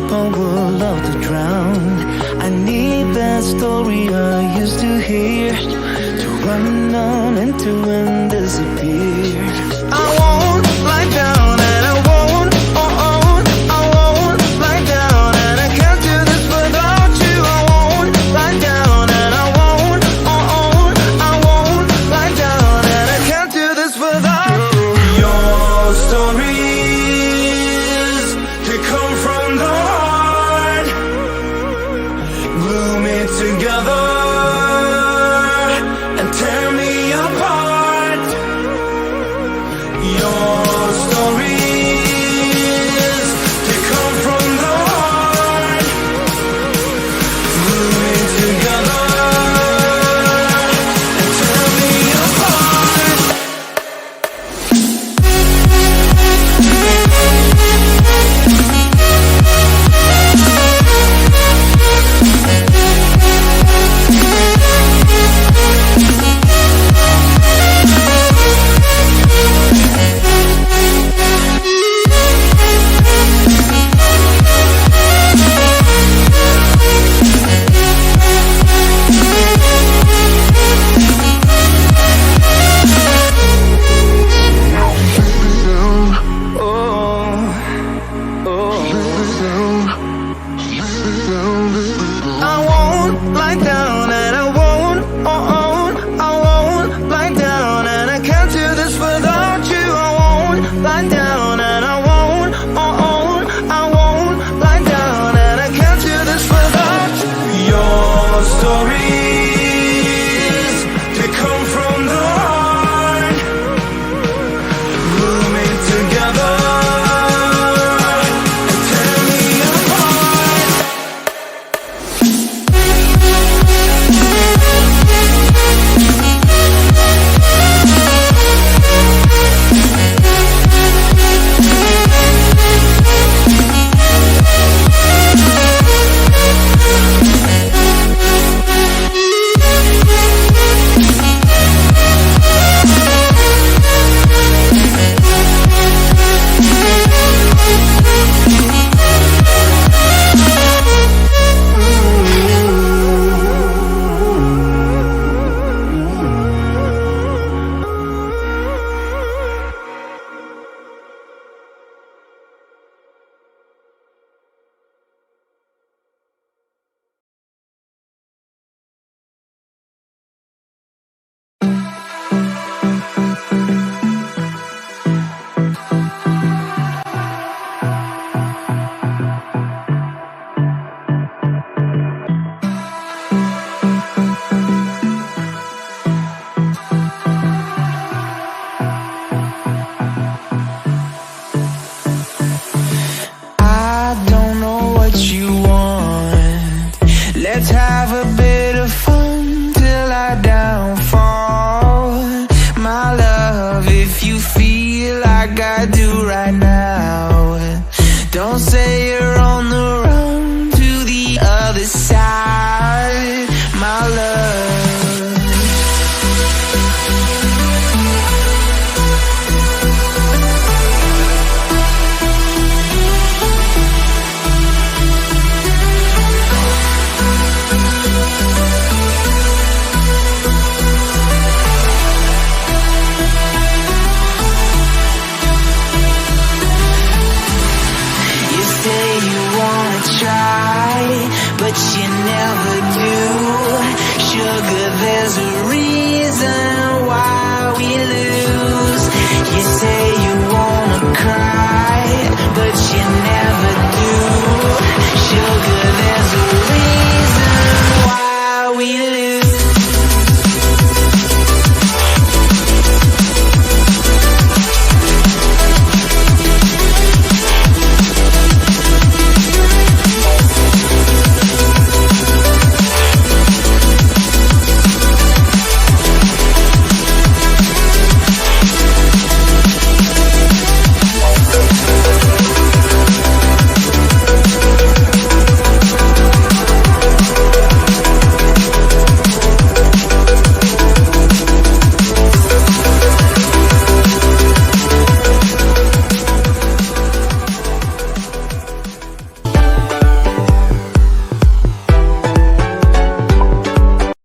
unstoppable of the drowned. I need that story I used to hear, to run on and to end disappear. I won't lie down and I won't, I won't lie down, and I can't do this without you. I won't lie down and I won't, I won't lie down, and I can't do this without you. Your stories, they come from the heart, glue me together and tear me apart. Your stories, they come from the heart, glue me together and tear me apart. I won't lie down and I won't, I won't lie down, and I can't do this without you. I won't lie down and I won't, I won't lie down, and I can't do this without you. Your stories, they come from the heart, glue me together and tear me apart. Let's have a bit of fun till I downfall. My love, if you feel like I do right now, don't say you're on the run to the other side, my love. But you never do. Sugar, there's a reason why we lose. You say you wanna cry, but you never do.